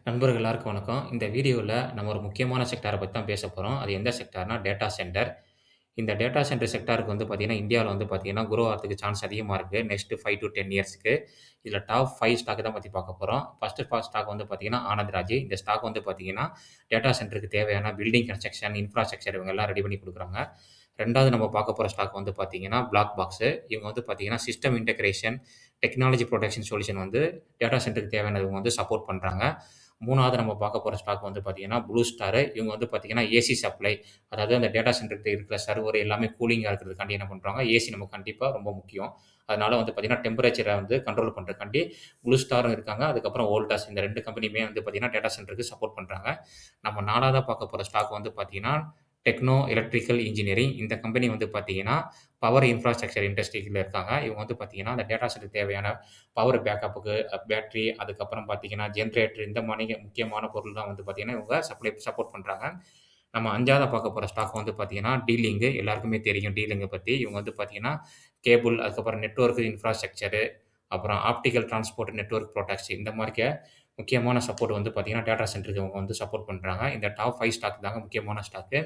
நண்பர்கள் எல்லாருக்கும் வணக்கம். இந்த வீடியோல நம்ம ஒரு முக்கியமான செக்டார பத்தி தான் பேசப் போறோம். அது எந்த செக்டார்னா டேட்டா சென்டர். இந்த டேட்டா சென்டர் செக்டாருக்கு வந்து பார்த்தீங்கன்னா, இந்தியாவுல வந்து பார்த்தீங்கன்னா, குரோ ஆகுறதுக்கு சான்ஸ் அதிகமா இருக்கு. நெக்ஸ்ட் 5 டூ 10 இயர்ஸ்க்கு. இதுல டாப் 5 ஸ்டாக் தான் பத்தி பார்க்க போறோம். ஃபர்ஸ்ட் ஸ்டாக் வந்து பார்த்தீங்கன்னா, ஆனந்த் ராஜ். இந்த ஸ்டாக் வந்து பார்த்தீங்கன்னா, டேட்டா சென்டருக்கு தேவையான பில்டிங் கன்ஸ்ட்ரக்ஷன், இன்ஃப்ராஸ்ட்ரக்சர் இவங்க எல்லாம் ரெடி பண்ணி குடுக்குறாங்க. 2வது நம்ம பார்க்க போற ஸ்டாக் வந்து பார்த்தீங்கன்னா, பிளாக் பாக்ஸ். இவங்க வந்து பார்த்தீங்கன்னா, system integration, technology protection solution வந்து டேட்டா சென்டருக்கு தேவையானது இவங்க வந்து சப்போர்ட் பண்றாங்க. 3வது நம்ம பார்க்க போற ஸ்டாக் வந்து பார்த்தீங்கன்னா, ப்ளூ ஸ்டார். இவங்க வந்து பார்த்தீங்கன்னா, ஏசி சப்ளை. அதாவது அந்த டேட்டா சென்டருக்கு இருக்கிற சர்வர் எல்லாமே கூலிங்கா இருக்கிறதுக்காண்டி என்ன பண்றாங்க, ஏசி நமக்கு கண்டிப்பா ரொம்ப முக்கியம். அதனால வந்து பார்த்தீங்கன்னா, டெம்பரேச்சர வந்து கண்ட்ரோல் பண்றதுக்காண்டி ப்ளூ ஸ்டாரும் இருக்காங்க. அதுக்கப்புறம் வோல்டாஸ் இந்த 2 கம்பெனியுமே வந்து பார்த்தீங்கன்னா, டேட்டா சென்டருக்கு சப்போர்ட் பண்றாங்க. நம்ம 4வதா பார்க்க போற ஸ்டாக் வந்து பார்த்தீங்கன்னா, டெக்னோ எலக்ட்ரிக்கல் இன்ஜினியரிங். இந்த கம்பெனி வந்து பார்த்தீங்கன்னா, பவர் இன்ஃப்ராஸ்ட்ரக்சர் இண்டஸ்ட்ரில இருக்காங்க. இவங்க வந்து பார்த்தீங்கன்னா, அந்த டேட்டா சென்டருக்கு தேவையான பவர் பேக்கப்புக்கு பேட்டரி, அதுக்கப்புறம் பார்த்தீங்கன்னா, ஜெனரேட்டர் இந்த மாரி முக்கியமான பொருள்லாம் வந்து பார்த்தீங்கன்னா, இவங்க சப்போர்ட் பண்றாங்க. நம்ம 5வதா பார்க்க போற ஸ்டாக் வந்து பார்த்தீங்கன்னா, டீலிங்க். எல்லாருக்குமே தெரியும் டீலிங்க பத்தி. இவங்க வந்து பார்த்தீங்கன்னா, கேபிள், அதுக்கப்புறம் நெட்வொர்க் இன்ஃப்ராஸ்ட்ரக்சர், அப்புறம் ஆப்டிகல் டிரான்ஸ்போர்ட் நெட்வொர்க் புரொடெக்ட்ஸ் இந்த மாரிக்க முக்கியமான சப்போர்ட் வந்து பார்த்தீங்கன்னா, டேட்டா சென்டருக்கு இவங்க வந்து சப்போர்ட் பண்றாங்க. இந்த டாப் 5 ஸ்டாக் தாங்க முக்கியமான ஸ்டாக்கு.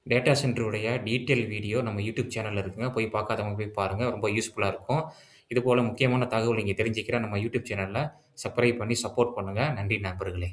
டேட்டா சென்டருடைய டீட்டெயில் வீடியோ நம்ம யூடியூப் சேனல்ல இருக்குங்க. போய் பார்க்காதவங்க போய் பாருங்க. ரொம்ப யூஸ்ஃபுல்லா இருக்கும். இதுபோல முக்கியமான தகவல் நீங்க தெரிஞ்சுக்கிற நம்ம யூடியூப் சேனல்ல சப்ஸ்கிரைப் பண்ணி சப்போர்ட் பண்ணுங்க. நன்றி நண்பர்களே!